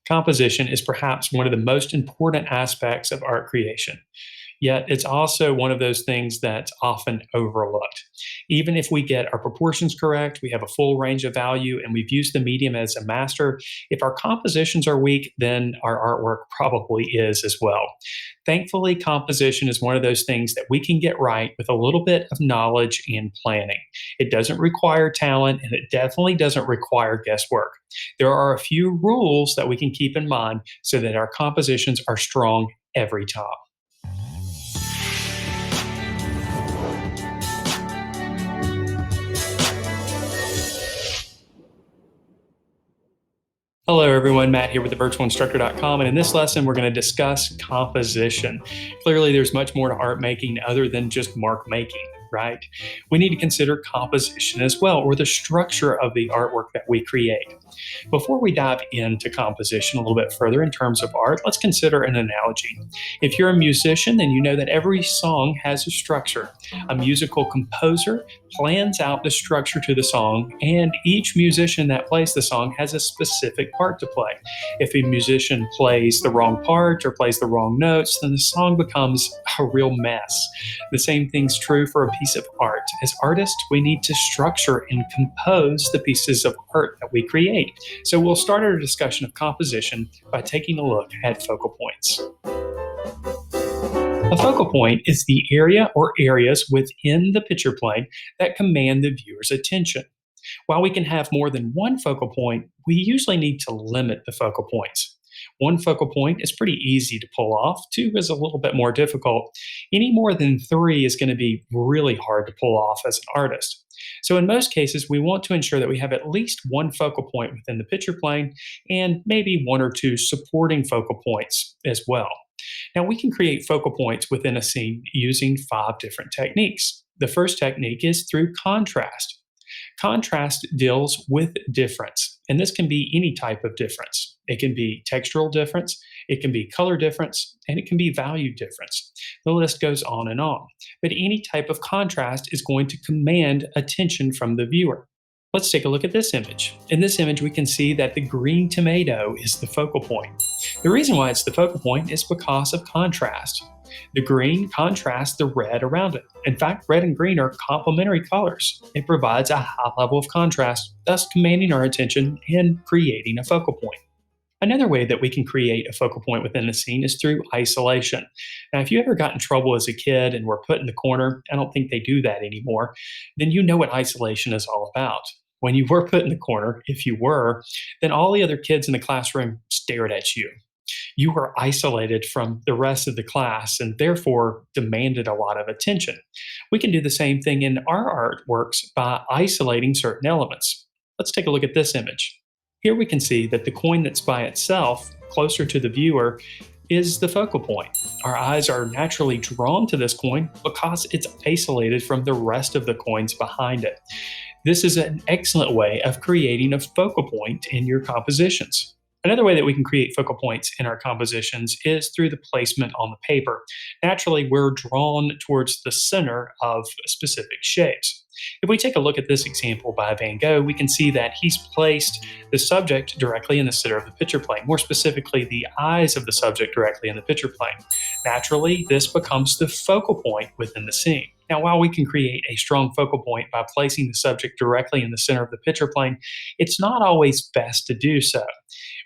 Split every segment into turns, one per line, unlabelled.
Composition is perhaps one of the most important aspects of art creation. Yet it's also one of those things that's often overlooked. Even if we get our proportions correct, we have a full range of value, and we've used the medium as a master, if our compositions are weak, then our artwork probably is as well. Thankfully, composition is one of those things that we can get right with a little bit of knowledge and planning. It doesn't require talent, and it definitely doesn't require guesswork. There are a few rules that we can keep in mind so that our compositions are strong every time. Hello, everyone. Matt here with thevirtualinstructor.com. And in this lesson, we're going to discuss composition. Clearly, there's much more to art making other than just mark making, right? We need to consider composition as well, or the structure of the artwork that we create. Before we dive into composition a little bit further in terms of art, let's consider an analogy. If you're a musician, then you know that every song has a structure. A musical composer plans out the structure to the song, and each musician that plays the song has a specific part to play. If a musician plays the wrong part or plays the wrong notes, then the song becomes a real mess. The same thing's true for a piece of art. As artists, we need to structure and compose the pieces of art that we create. So we'll start our discussion of composition by taking a look at focal points. A focal point is the area or areas within the picture plane that command the viewer's attention. While we can have more than one focal point, we usually need to limit the focal points. One focal point is pretty easy to pull off, two is a little bit more difficult. Any more than three is going to be really hard to pull off as an artist. So in most cases, we want to ensure that we have at least one focal point within the picture plane and maybe one or two supporting focal points as well. Now, we can create focal points within a scene using 5 different techniques. The first technique is through contrast. Contrast deals with difference, and this can be any type of difference. It can be textural difference, it can be color difference, and it can be value difference. The list goes on and on. But any type of contrast is going to command attention from the viewer. Let's take a look at this image. In this image, we can see that the green tomato is the focal point. The reason why it's the focal point is because of contrast. The green contrasts the red around it. In fact, red and green are complementary colors. It provides a high level of contrast, thus commanding our attention and creating a focal point. Another way that we can create a focal point within a scene is through isolation. Now, if you ever got in trouble as a kid and were put in the corner, I don't think they do that anymore, then you know what isolation is all about. When you were put in the corner, if you were, then all the other kids in the classroom stared at you. You were isolated from the rest of the class and therefore demanded a lot of attention. We can do the same thing in our artworks by isolating certain elements. Let's take a look at this image. Here we can see that the coin that's by itself, closer to the viewer, is the focal point. Our eyes are naturally drawn to this coin because it's isolated from the rest of the coins behind it. This is an excellent way of creating a focal point in your compositions. Another way that we can create focal points in our compositions is through the placement on the paper. Naturally, we're drawn towards the center of specific shapes. If we take a look at this example by Van Gogh, we can see that he's placed the subject directly in the center of the picture plane, more specifically, the eyes of the subject directly in the picture plane. Naturally, this becomes the focal point within the scene. Now, while we can create a strong focal point by placing the subject directly in the center of the picture plane, it's not always best to do so.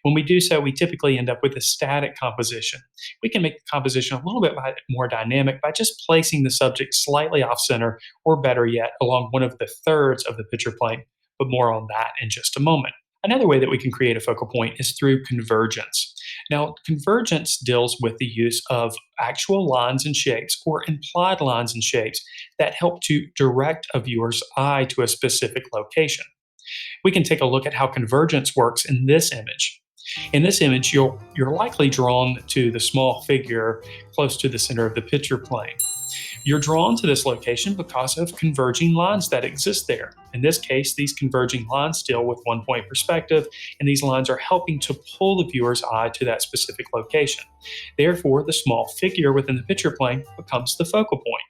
When we do so, we typically end up with a static composition. We can make the composition a little bit more dynamic by just placing the subject slightly off center, or better yet, along one of the thirds of the picture plane, but more on that in just a moment. Another way that we can create a focal point is through convergence. Now, convergence deals with the use of actual lines and shapes or implied lines and shapes that help to direct a viewer's eye to a specific location. We can take a look at how convergence works in this image. In this image, you're likely drawn to the small figure close to the center of the picture plane. You're drawn to this location because of converging lines that exist there. In this case, these converging lines deal with one-point perspective, and these lines are helping to pull the viewer's eye to that specific location. Therefore, the small figure within the picture plane becomes the focal point.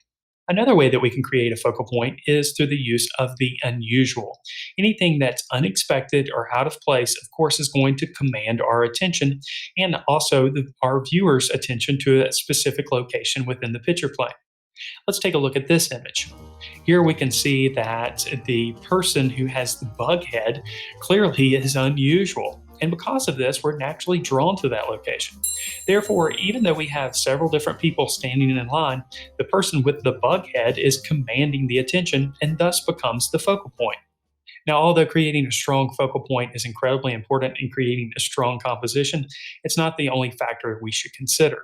Another way that we can create a focal point is through the use of the unusual. Anything that's unexpected or out of place, of course, is going to command our attention and also our viewers' attention to a specific location within the picture plane. Let's take a look at this image. Here we can see that the person who has the bug head clearly is unusual. And because of this, we're naturally drawn to that location. Therefore, even though we have several different people standing in line, the person with the bug head is commanding the attention and thus becomes the focal point. Now, although creating a strong focal point is incredibly important in creating a strong composition, it's not the only factor we should consider.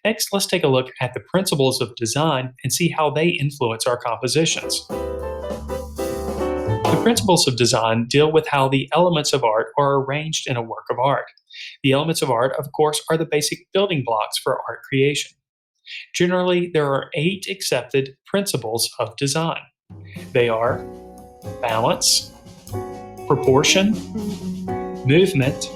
Next, let's take a look at the principles of design and see how they influence our compositions. The principles of design deal with how the elements of art are arranged in a work of art. The elements of art, of course, are the basic building blocks for art creation. Generally, there are 8 accepted principles of design. They are balance, proportion, movement,